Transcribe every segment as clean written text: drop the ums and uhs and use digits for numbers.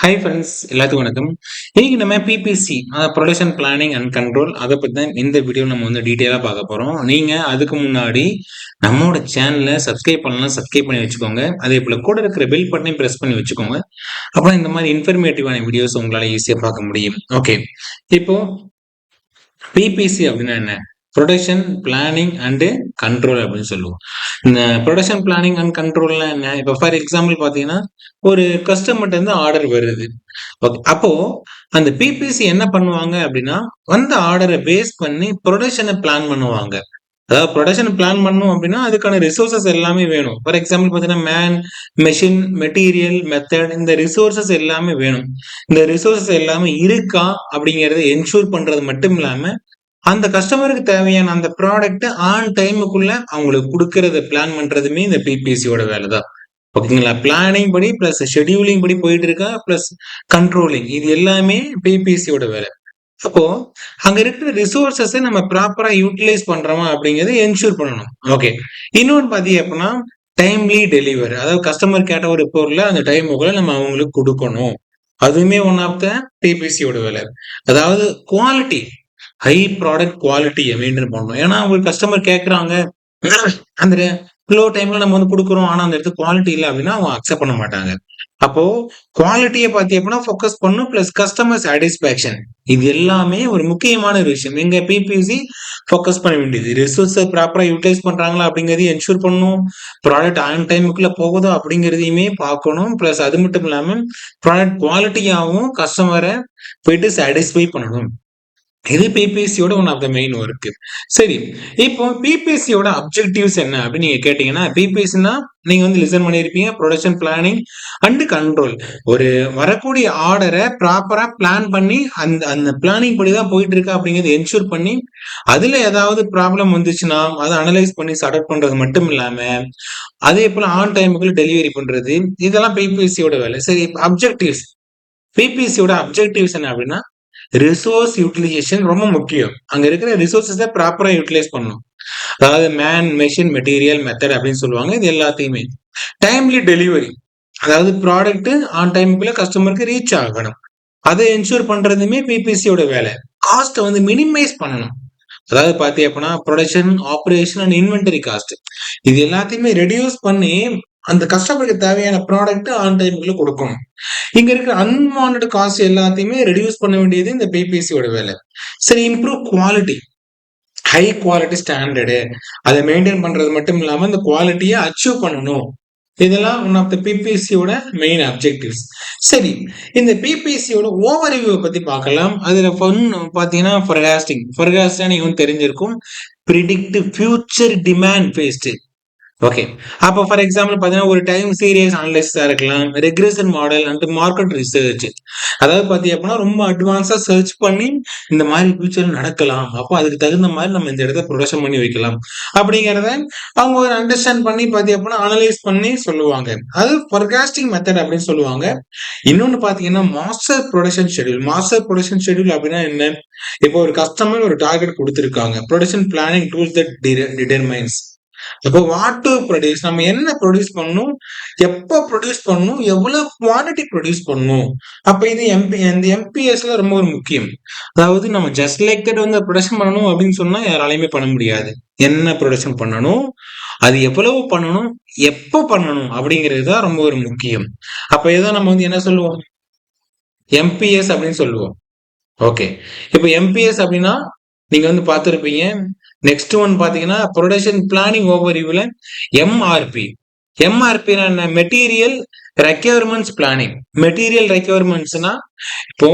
Hi friends, எல்லாத்துக்கும் வணக்கம். இன்னைக்கு நம்ம BBC production planning and control அதை பற்றி தான் இந்த வீடியோ நம்ம வந்து டீட்டெயிலாக பார்க்க போகிறோம். நீங்கள் அதுக்கு முன்னாடி நம்மளோட சேனலை சப்ஸ்கிரைப் பண்ணலாம், சப்ஸ்கிரைப் பண்ணி வச்சுக்கோங்க. அதே போல் கூட இருக்கிற பெல் பட்டனையும் ப்ரெஸ் பண்ணி வச்சுக்கோங்க. அப்புறம் இந்த மாதிரி இன்ஃபர்மேட்டிவான வீடியோஸ் உங்களால் ஈஸியாக பார்க்க முடியும். ஓகே, இப்போ பிபிசி அப்படின்னா என்ன? ப்ரொடக்ஷன் பிளானிங் அண்டு கண்ட்ரோல் அப்படின்னு சொல்லுவோம். இந்த ப்ரொடக்ஷன் பிளானிங் அண்ட் கண்ட்ரோல்னா என்ன? இப்போ ஃபார் எக்ஸாம்பிள் பார்த்தீங்கன்னா, ஒரு கஸ்டமர்ட்ட இருந்து ஆர்டர் வருது. ஓகே, அப்போ அந்த பிபிசி என்ன பண்ணுவாங்க அப்படின்னா, வந்த ஆர்டரை பேஸ் பண்ணி ப்ரொடக்ஷனை பிளான் பண்ணுவாங்க. அதாவது ப்ரொடக்ஷன் பிளான் பண்ணும் அப்படின்னா அதுக்கான ரிசோர்சஸ் எல்லாமே வேணும். ஃபார் எக்ஸாம்பிள் பார்த்தீங்கன்னா, மேன், மெஷின், மெட்டீரியல், மெத்தட், இந்த ரிசோர்சஸ் எல்லாமே வேணும். இந்த ரிசோர்சஸ் எல்லாமே இருக்கா அப்படிங்கறத என்ஷூர் பண்றது மட்டும் இல்லாம, அந்த கஸ்டமருக்கு தேவையான அந்த ப்ராடக்ட் ஆன் டைமுக்குள்ள அவங்களுக்கு கொடுக்கறத பிளான் பண்றதுமே இந்த பிபிசியோட வேலை தான். ஓகேங்களா? பிளானிங் படி பிளஸ் ஷெட்யூலிங் படி போயிட்டு இருக்கா, பிளஸ் கண்ட்ரோலிங், இது எல்லாமே பிபிசியோட வேலை. அப்போ அங்க இருக்கிற ரிசோர்சஸை நம்ம ப்ராப்பரா யூட்டிலைஸ் பண்றோமா அப்படிங்கறத என்ஷூர் பண்ணணும். ஓகே, இன்னொன்னு பாத்தீங்க அப்படின்னா, டைம்லி டெலிவரி. அதாவது கஸ்டமர் கேட்ட ஒரு பொருளை அந்த டைமுக்குள்ள நம்ம அவங்களுக்கு கொடுக்கணும். அதுவுமே ஒன் ஆஃப் த பிபிசியோட வேலை. அதாவது குவாலிட்டி, ஹை ப்ராடக்ட் குவாலிட்டியை மெயின்டைன் பண்ணணும். ஏன்னா ஒரு கஸ்டமர் கேட்கறாங்க, அந்த லோ டைம்ல நம்ம வந்து கொடுக்குறோம், ஆனா அந்த இடத்துல குவாலிட்டி இல்லை அப்படின்னா அவங்க அக்செப்ட் பண்ண மாட்டாங்க. அப்போ குவாலிட்டியை பார்த்தி அப்படின்னா ஃபோக்கஸ் பண்ணும், பிளஸ் கஸ்டமர் சாட்டிஸ்பாக்சன், இது எல்லாமே ஒரு முக்கியமான ஒரு விஷயம். எங்க பிபிசி ஃபோக்கஸ் பண்ண வேண்டியது ரிசோர்ஸை ப்ராப்பரா யூட்டிலைஸ் பண்றாங்களா அப்படிங்கறதையும் என்ஷூர் பண்ணணும். ப்ராடக்ட் ஆன் டைமுக்குள்ள போகுதோ அப்படிங்கிறதையுமே பார்க்கணும். பிளஸ் அது மட்டும் இல்லாம ப்ராடக்ட் குவாலிட்டியாகவும் கஸ்டமரை போயிட்டு சாட்டிஸ்ஃபை பண்ணணும். இது பிபிசியோட one of the main work. சரி, இப்போ பிபிசியோட அப்ஜெக்டிவ்ஸ் என்ன அப்படின்னு நீங்க கேட்டீங்கன்னா, பிபிசினா நீங்க வந்து லிசன் பண்ணியிருப்பீங்க, ப்ரொடக்ஷன் பிளானிங் அண்ட் கண்ட்ரோல். ஒரு வரக்கூடிய ஆர்டரை ப்ராப்பரா பிளான் பண்ணி அந்த அந்த பிளானிங் படி தான் போயிட்டு இருக்கா அப்படிங்கிறது என்ஷூர் பண்ணி, அதுல ஏதாவது ப்ராப்ளம் வந்துச்சுன்னா அதை அனலைஸ் பண்ணி சார்ட் அவுட் பண்றது மட்டும் இல்லாம, அதே போல ஆன் டைமுக்குள்ள டெலிவரி பண்றது, இதெல்லாம் பிபிசியோட வேலை. சரி, அப்ஜெக்டிவ்ஸ். பிபிசியோட அப்ஜெக்டிவ்ஸ் என்ன அப்படின்னா, ரிசோர்ஸ் யூட்டிலைசேஷன் ரொம்ப முக்கியம். அங்க இருக்கிற ரிசோர்ஸஸை ப்ராப்பரா யூட்டிலைஸ் பண்ணணும். அதாவது மேன், மெஷின், மெட்டீரியல், மெத்தட் அப்படின்னு சொல்லுவாங்க. இது எல்லாத்தையுமே டைம்லி டெலிவரி, அதாவது ப்ராடக்ட் ஆன் டைமுக்குள்ள கஸ்டமருக்கு ரீச் ஆகணும். அதை என்ஷூர் பண்றதுமே பிபிசியோட வேலை. காஸ்ட்டை வந்து மினிமைஸ் பண்ணணும். அதாவது பாத்தி அப்படின்னா, production, operation and inventory cost, இது எல்லாத்தையுமே ரெடியூஸ் பண்ணி அந்த கஸ்டமருக்கு தேவையான ப்ராடக்ட் ஆன் டைமுக்குள்ள கொடுக்கணும். இங்க இருக்கிற அன்வான்ட் காஸ்ட் எல்லாத்தையுமே ரெடியூஸ் பண்ண வேண்டியது இந்த பிபிசியோட வேலை. சரி, improve quality, high quality standard, அதை மெயின்டைன் பண்றது மட்டும் இல்லாம இந்த குவாலிட்டியை அச்சீவ் பண்ணணும். இதெல்லாம் ஒன் ஆஃப் த பிபிசியோட மெயின் அப்ஜெக்டிவ்ஸ். சரி, இந்த பிபிசியோட ஓவர்வியூ பத்தி பார்க்கலாம். அதுல பாத்தீங்கன்னா ஃபர்காஸ்டிங் நீங்க வந்து தெரிஞ்சிருக்கும். Predict future demand paste. Okay, அப்போ ஃபார் எக்ஸாம்பிள் பார்த்தீங்கன்னா, ஒரு டைம் சீரியஸ் அனலிசிஸா இருக்கலாம், regression model and market research. அதாவது பார்த்தீங்க அப்படின்னா, ரொம்ப அட்வான்ஸா சர்ச் பண்ணி இந்த மாதிரி ஃபியூச்சர் நடக்கலாம், அப்போ அதுக்கு தகுந்த மாதிரி நம்ம இந்த இடத்த ப்ரொடக்ஷன் பண்ணி வைக்கலாம் அப்படிங்கிறத அவங்க ஒரு அண்டர்ஸ்டாண்ட் பண்ணி பார்த்தீங்க அப்படின்னா அனலைஸ் பண்ணி சொல்லுவாங்க. அது ஃபோர்காஸ்டிங் மெத்தட் அப்படின்னு சொல்லுவாங்க. இன்னொன்னு பார்த்தீங்கன்னா, master production schedule. Master production schedule அப்படின்னா என்ன? இப்போ ஒரு கஸ்டமர் ஒரு டார்கெட் கொடுத்துருக்காங்க, ப்ரொடக்ஷன் பிளானிங் டூல்ஸ் தட் டிடர்மைன்ஸ். இப்போ வாட் டு ப்ரொடியூஸ், நம்ம என்ன ப்ரொடியூஸ் பண்ணணும், எப்போ ப்ரொடியூஸ் பண்ணணும், எவ்வளவு குவான்டிட்டி ப்ரொடியூஸ் பண்ணணும். அப்ப இது இந்த எம்பிஎஸ்ல ரொம்ப ஒரு முக்கியம். அதாவது நம்ம ஜஸ்ட் லைக் தட் வந்து ப்ரொடக்ஷன் பண்ணணும் அப்படின்னு சொன்னா யாராலையுமே பண்ண முடியாது. என்ன ப்ரொடக்ஷன் பண்ணணும், அது எவ்வளவு பண்ணணும், எப்போ பண்ணணும் அப்படிங்கிறது தான் ரொம்ப ஒரு முக்கியம். அப்ப இதான் நம்ம வந்து என்ன சொல்லுவோம், எம்பிஎஸ் அப்படின்னு சொல்லுவோம். ஓகே, இப்போ எம்பிஎஸ் அப்படின்னா நீங்க வந்து பார்த்துருப்பீங்க. நெக்ஸ்ட் ஒன் பாத்தீங்கன்னா, ப்ரொடக்ஷன் பிளானிங் ஓவர்வியூல எம்ஆர்பி. எம்ஆர்பி என்ன? Material requirements planning. மெட்டீரியல் ரெக்யர்மெண்ட்ஸ்னா, இப்போ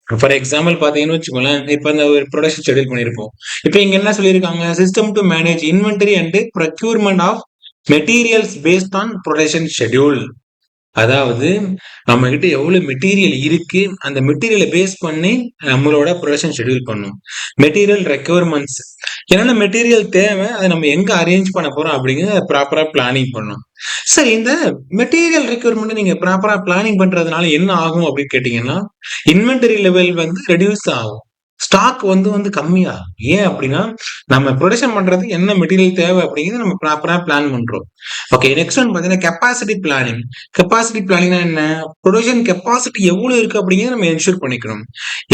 ஃபார் எக்ஸாம்பிள் பாத்தீங்கன்னு வச்சுக்கோங்களேன், இப்ப இந்த ஒரு ப்ரொடக்ஷன் ஷெட்யூல் பண்ணிருப்போம். இப்போ இங்க என்ன சொல்லியிருக்காங்க, system to manage inventory and procurement of materials based on production schedule. அதாவது நம்ம கிட்ட எவ்வளவு மெட்டீரியல் இருக்கு, அந்த மெட்டீரியலை பேஸ் பண்ணி நம்மளோட ப்ரொடக்ஷன் ஷெட்யூல் பண்ணும். மெட்டீரியல் ரெக்யர்மெண்ட்ஸ், என்னென்ன மெட்டீரியல் தேவை, அதை நம்ம எங்க அரேஞ்ச் பண்ண போறோம் அப்படிங்கிறத ப்ராப்பரா பிளானிங் பண்ணும். சரி, இந்த மெட்டீரியல் ரெக்யர்மெண்ட் நீங்க ப்ராப்பரா பிளானிங் பண்றதுனால என்ன ஆகும் அப்படின்னு கேட்டீங்கன்னா, இன்வென்டரி லெவல் வந்து ரெடியூஸ் ஆகும். ஸ்டாக் வந்து கம்மியா. ஏன் அப்படின்னா, நம்ம ப்ரொடக்ஷன் பண்றதுக்கு என்ன மெட்டீரியல் தேவை அப்படிங்கிறத நம்ம ப்ராப்பரா பிளான் பண்றோம். ஓகே. நெக்ஸ்ட் ஒன் பார்த்தீங்கன்னா, கெப்பாசிட்டி பிளானிங். கெப்பாசிட்டி பிளானிங்னா என்ன? ப்ரொடக்ஷன் கெப்பாசிட்டி எவ்வளவு இருக்கு அப்படிங்கிறத நம்ம என்ஷூர் பண்ணிக்கணும்.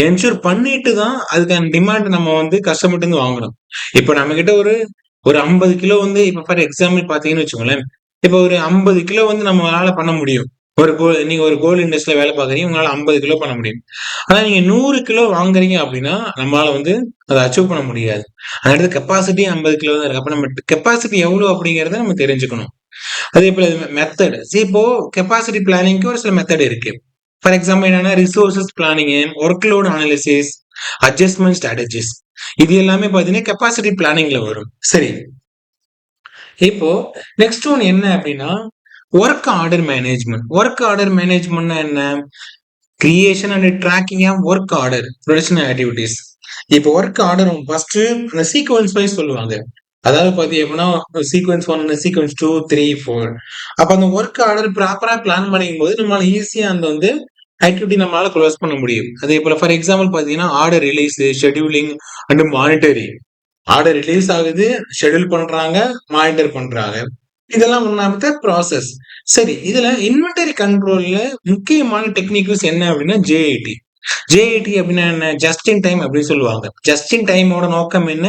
என்ஷூர் பண்ணிட்டு தான் அதுக்கான டிமாண்ட் நம்ம வந்து கஸ்டமர்ட்ட இருந்து வாங்கணும். இப்ப நம்மகிட்ட ஒரு ஒரு 50 கிலோ வந்து இப்ப ஃபார் எக்ஸாம்பிள் பார்த்தீங்கன்னு வச்சுக்கோங்களேன். இப்ப ஒரு 50 கிலோ வந்து நம்மளால பண்ண முடியும். நீங்க ஒரு கோல்டு இண்டஸ்ட்ரியில வேலை பார்க்குறீங்க. உங்களால 50 கிலோ பண்ண முடியும். ஆனா நீங்க 100 கிலோ வாங்குறீங்க அப்படின்னா, நம்மளால வந்து அத அச்சீவ் பண்ண முடியாது. அந்த இடத்துல கெப்பாசிட்டி 50 கிலோ தான் இருக்கு. அப்ப நம்ம கெப்பாசிட்டி எவ்வளோ அப்படிங்கிறத நம்ம தெரிஞ்சுக்கணும். அதே போல மெத்தட். இப்போ கெப்பாசிட்டி பிளானிங்க்கு ஒரு சில மெத்தட் இருக்கு. ஃபார் எக்ஸாம்பிள் என்னன்னா resources planning, work load analysis, adjustment strategies. இது எல்லாமே பாத்தீங்கன்னா கெப்பாசிட்டி பிளானிங்ல வரும். சரி. இப்போ நெக்ஸ்ட் ஒன் என்ன அப்படின்னா work order management. Work order மேனேஜ்மெண்ட்னா என்ன? Creation and tracking of work order production activities. இப்போ ஒர்க் ஆர்டர் ஃபர்ஸ்ட் அந்த சீக்வன்ஸ் வைஸ் சொல்லுவாங்க. அதாவது பாத்தீங்கன்னா சீக்வன்ஸ் 1, சீக்வன்ஸ் 2, 3, 4. அப்ப அந்த ஒர்க் ஆர்டர் ப்ராப்பரா பிளான் பண்ணிக்கும் போது நம்மளால ஈஸியா அந்த வந்து ஆக்டிவிட்டி நம்மளால க்ளோஸ் பண்ண முடியும். அதே போல ஃபார் எக்ஸாம்பிள் பாத்தீங்கன்னா order release, scheduling and monitoring. Order release ஆகுது, ஷெட்யூல் பண்றாங்க, மானிட்டர் பண்றாங்க. இதெல்லாம் ஒன் ஆஃப் த ப்ராசஸ். சரி, இதுல இன்வென்டரி கண்ட்ரோல்ல முக்கியமான டெக்னிக்ஸ் என்ன அப்படின்னா ஜேஐடி. ஜேஐடி அப்படின்னா என்ன? ஜஸ்ட் இன் டைம் அப்படின்னு சொல்லுவாங்க. ஜஸ்ட் இன் டைமோட நோக்கம் என்ன?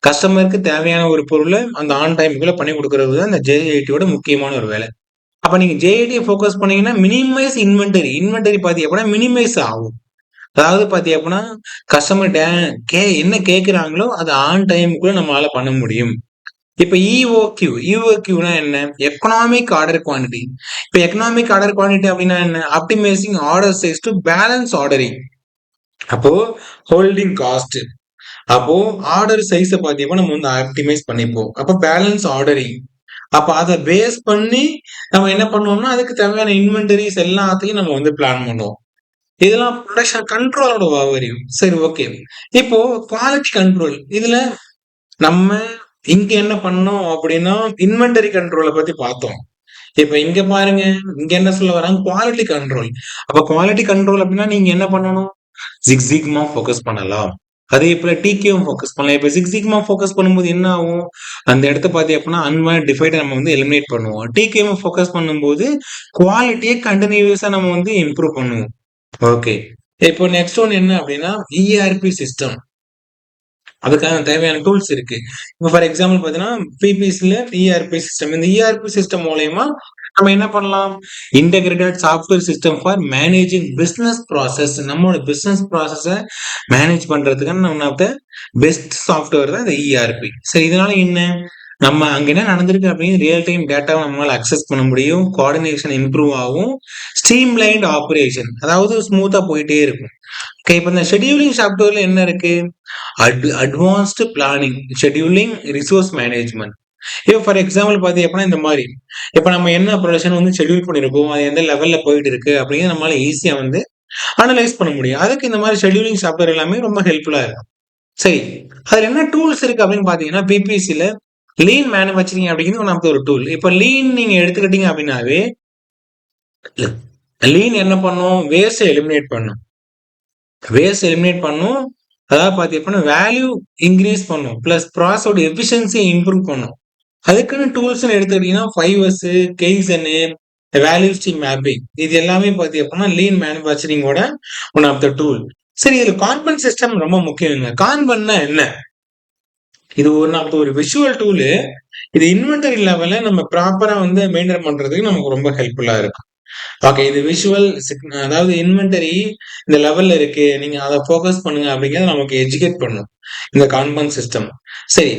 கஸ்டமருக்கு தேவையான ஒரு பொருளை அந்த ஆன் டைமுக்குள்ள பண்ணி கொடுக்கறது தான் இந்த ஜேஐடியோட முக்கியமான ஒரு வேலை. அப்ப நீங்க ஜேஐடியை ஃபோக்கஸ் பண்ணீங்கன்னா மினிமைஸ் இன்வென்டரி. இன்வென்டரி பாத்தீங்க அப்படின்னா மினிமைஸ் ஆகும். அதாவது பாத்தீங்க அப்படின்னா கஸ்டமர் என்ன கேட்கிறாங்களோ அதை ஆன் டைமுக்குள்ள நம்மளால பண்ண முடியும். இப்ப இஓக்யூ. இஓக்யூனா என்ன? Economic order quantity. இப்ப எக்கனாமிக் ஆர்டர் குவான்டிட்டி அப்படின்னா என்ன? Optimising order size to balance ordering. அப்போ ஹோல்டிங் காஸ்ட். அப்போ ஆர்டர் சைஸ பாத்தீங்கன்னா நம்ம வந்து ஆப்டிமைஸ் பண்ணிப்போம். அப்ப பேலன்ஸ் ஆர்டரிங். அப்ப அதை பேஸ் பண்ணி நம்ம என்ன பண்ணுவோம்னா அதுக்கு தேவையான இன்வென்டரிஸ் எல்லாத்தையும் நம்ம வந்து பிளான் பண்ணுவோம். இதெல்லாம் ப்ரொடக்ஷன் கண்ட்ரோலோட ஓவர்வியூ. சரி, ஓகே. இப்போ குவாலிட்டி கண்ட்ரோல். இதுல நம்ம இங்க என்ன பண்ணோம் அப்படின்னா இன்வென்டரி கண்ட்ரோலை பத்தி பார்த்தோம். இப்ப இங்க பாருங்க, இங்க என்ன சொல்ல வராங்க? Quality control. அப்ப குவாலிட்டி கண்ட்ரோல் அப்படின்னா நீங்க என்ன பண்ணணும்? சிக்ஸ் சிக்மா ஃபோக்கஸ் பண்ணலாம். அதே போல டிகேவும் ஃபோக்கஸ் பண்ணலாம். இப்ப சிக்ஸ் சிக்மா ஃபோக்கஸ் பண்ணும்போது என்ன ஆகும்? அந்த இடத்த பாத்தி அப்படின்னா அன்வான்ட் டிஃபைட் நம்ம வந்து எலிமினேட் பண்ணுவோம். டிகேவும் ஃபோக்கஸ் பண்ணும்போது குவாலிட்டியை கண்டினியூஸா நம்ம வந்து இம்ப்ரூவ் பண்ணுவோம். ஓகே. இப்போ நெக்ஸ்ட் ஒன் என்ன அப்படின்னா இஆர்பி சிஸ்டம். அதுக்கான தேவையான டூல்ஸ் இருக்கு. இப்போ ஃபார் எக்ஸாம்பிள் பார்த்தீங்கன்னா பிபிசில இஆர்பி சிஸ்டம். இந்த இஆர்பி சிஸ்டம் மூலயமா நம்ம என்ன பண்ணலாம்? Integrated software system for managing business process. நம்மளோட பிசினஸ் ப்ராசஸை மேனேஜ் பண்றதுக்கான one of the best software தான் இந்த இஆர்பி. சரி, இதனால என்ன? நம்ம அங்க என்ன நடந்திருக்கு அப்படின்னு ரியல் டைம் டேட்டாவை நம்மளால அக்சஸ் பண்ண முடியும். கோஆர்டினேஷன் இம்ப்ரூவ் ஆகும். ஸ்ட்ரீம்லைன்ட் ஆப்ரேஷன், அதாவது ஸ்மூத்தா போயிட்டே இருக்கும். ஓகே. இப்போ இந்த ஷெட்யூலிங் சாஃப்ட்வேர்ல என்ன இருக்கு? Advanced planning, scheduling, resource management. இப்போ ஃபார் எக்ஸாம்பிள் பாத்தீங்க அப்படின்னா இந்த மாதிரி இப்போ நம்ம என்ன ப்ரொடக்ஷன் வந்து ஷெட்யூல் பண்ணிருக்கோம், அது எந்த லெவல்ல போயிட்டு இருக்கு அப்படிங்கிறது நம்மளால ஈஸியா வந்து அனலைஸ் பண்ண முடியும். அதுக்கு இந்த மாதிரி ஷெட்யூலிங் சாஃப்ட்வேர் எல்லாமே ரொம்ப ஹெல்ப்ஃபுல்லா இருக்கும். சரி, அதுல என்ன டூல்ஸ் இருக்கு அப்படின்னு பாத்தீங்கன்னா பிபிசில லீன் மேனுஃபேக்சரிங் அப்படிங்கிறது ஒன் ஆஃப் ஒரு டூல். இப்போ லீன் நீங்க எடுத்துக்கிட்டீங்க அப்படின்னாவே லீன் என்ன பண்ணும்? வேஸ்ட் எலிமினேட் பண்ணும். வேஸ்ட் எலிமினேட் பண்ணும். அதாவது பாத்தீங்கன்னா வேல்யூ இன்க்ரீஸ் பண்ணும். பிளஸ் ப்ராசஸோட எஃபிஷியன்சியை இம்ப்ரூவ் பண்ணும். அதுக்குன்னு டூல்ஸ் எடுத்துக்கிட்டீங்கன்னா five S, kaizen, value stream mapping. இது எல்லாமே பாத்தீங்கன்னா லீன் மேனுஃபேக்சரிங்கோட ஒன் ஆஃப் த டூல். சரி, இதுல கான்பன் சிஸ்டம் ரொம்ப முக்கியங்க. கான்பன்னா என்ன? இது ஒரு விஷுவல் டூலு. இது இன்வென்டரி லெவல்ல நம்ம ப்ராப்பரா வந்து மெயின்டைன் பண்றதுக்கு நமக்கு ரொம்ப ஹெல்ப்ஃபுல்லா இருக்கும். ஓகே. இது விஷுவல் அதாவது இன்வென்டரி இந்த லெவல்ல இருக்கு, நீங்க அதை ஃபோக்கஸ் பண்ணுங்க அப்படிங்கறத நமக்கு எஜுகேட் பண்ணும் இந்த கான்பன் சிஸ்டம். சரி,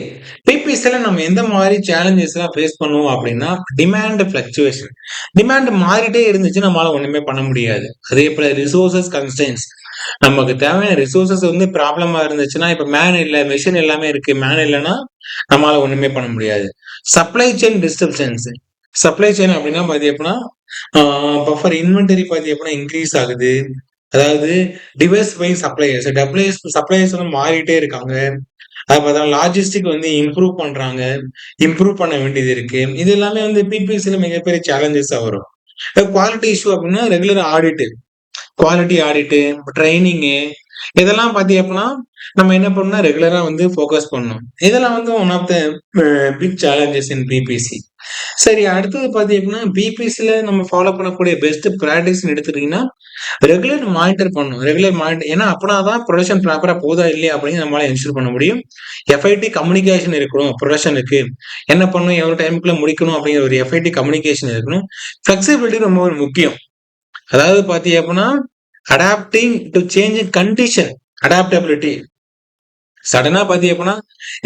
பிபிசில நம்ம எந்த மாதிரி சேலஞ்சஸ் எல்லாம் ஃபேஸ் பண்ணுவோம் அப்படின்னா டிமாண்ட் பிளக்சுவேஷன். டிமாண்ட் மாறிட்டே இருந்துச்சு, நம்மளால ஒண்ணுமே பண்ண முடியாது. அதே போல ரிசோர்சஸ் கன்ஸ்டன்ஸ். நமக்கு தேவையான ரிசோர்சஸ் வந்து ப்ராப்ளமா இருந்துச்சுன்னா இப்ப மேன் இல்ல, மெஷின் எல்லாமே இருக்கு, மேன் இல்லைன்னா நம்மளால ஒண்ணுமே பண்ண முடியாது. Supply chain disturbance. Supply chain அப்படின்னா பாத்தீங்கன்னா பஃபர் இன்வென்டரி பாத்தீங்கன்னா இன்க்ரீஸ் ஆகுது. அதாவது டிவைஸ் பை சப்ளையர்ஸ், சப்ளையர்ஸ் வந்து மாறிட்டே இருக்காங்க. அது பார்த்தா லாஜிஸ்டிக் வந்து இம்ப்ரூவ் பண்றாங்க, இம்ப்ரூவ் பண்ண வேண்டியது இருக்கு. இது எல்லாமே வந்து பிபிசில மிகப்பெரிய சேலஞ்சஸா வரும். குவாலிட்டி இஷ்யூ அப்படின்னா ரெகுலர் ஆடிட், குவாலிட்டி ஆடிட்டு, ட்ரைனிங்கு, இதெல்லாம் பார்த்தீங்க அப்படின்னா, நம்ம என்ன பண்ணணும்னா ரெகுலரா வந்து ஃபோக்கஸ் பண்ணணும். இதெல்லாம் வந்து one of the big challenges in PPC. சரி, அடுத்தது பார்த்தீங்க அப்படின்னா, பிபிசில நம்ம ஃபாலோ பண்ணக்கூடிய பெஸ்ட் பிராக்டிஸ்ன்னு எடுத்துட்டீங்கன்னா, ரெகுலர் மானிட்டர் பண்ணணும். ரெகுலர் மானிட்டர், ஏன்னா அப்பனா தான் ப்ரொடக்ஷன் ப்ராப்பரா போதா இல்லையா அப்படின்னு நம்மளால என்ஷூர் பண்ண முடியும். எஃப்ஐடி கம்யூனிகேஷன் இருக்கணும் ப்ரொடக்ஷனுக்கு. என்ன பண்ணணும், எவ்வளோ டைமுக்குள்ள முடிக்கணும் அப்படிங்கிற ஒரு எஃப்ஐடி கம்யூனிகேஷன் இருக்கணும். ஃப்ளெக்சிபிலிட்டி ரொம்ப ஒரு முக்கியம். அதாவது பார்த்தீங்க அப்படின்னா, adapting to changing condition, adaptability. சடனா பார்த்தீங்க அப்படின்னா,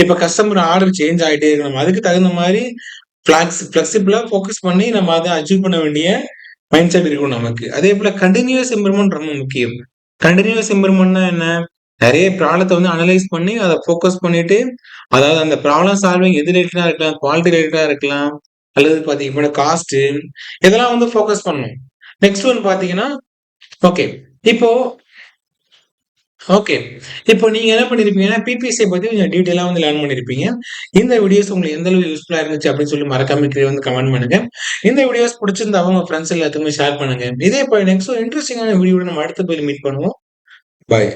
இப்ப கஸ்டமர் ஆர்டர் சேஞ்ச் ஆயிட்டே இருக்கு. நம்ம அதுக்கு தகுந்த மாரி ஃப்ளெக்சிபிளா ஃபோக்கஸ் பண்ணி நம்ம அத அச்சீவ் பண்ண வேண்டிய மைண்ட் செட் இருக்கும் நமக்கு. அதே போல கன்டினியூயஸ் இம்ப்ரூவ்மென்ட் ரொம்ப முக்கியம். கன்டினியூயஸ் இம்ப்ரூவ்மென்ட்னா என்ன? நெறைய ப்ராப்ளத்த வந்து அனலைஸ் பண்ணி அத ஃபோக்கஸ் பண்ணிட்டு, அதாவது அந்த ப்ராப்ளம் சால்விங் எது ரிலேட்டடா இருக்கலாம், குவாலிட்டி ரிலேட்டடா இருக்கலாம், அல்லது பார்த்தீங்க அப்படின்னா காஸ்ட், இதெல்லாம் வந்து ஃபோக்கஸ் பண்ணணும். நெக்ஸ்ட் ஒன் பார்த்தீங்கன்னா, ஓகே. இப்போ ஓகே. இப்போ நீங்க என்ன பண்ணியிருப்பீங்கன்னா, பிபிசிய பத்தி கொஞ்சம் டீட்டெயிலா வந்து லேர்ன் பண்ணியிருப்பீங்க. இந்த வீடியோஸ் உங்களுக்கு எந்த அளவு யூஸ்ஃபுல்லா இருந்துச்சு அப்படின்னு சொல்லி மறக்காம கீழ வந்து கமெண்ட் பண்ணுங்க. இந்த வீடியோஸ் பிடிச்சிருந்தா உங்க ஃப்ரெண்ட்ஸ் எல்லாத்துக்குமே ஷேர் பண்ணுங்க. இதே போல நெக்ஸ்ட் ஒரு இன்ட்ரஸ்டிங்கான வீடியோட நம்ம அடுத்த பதில மீட் பண்ணுவோம். பாய்.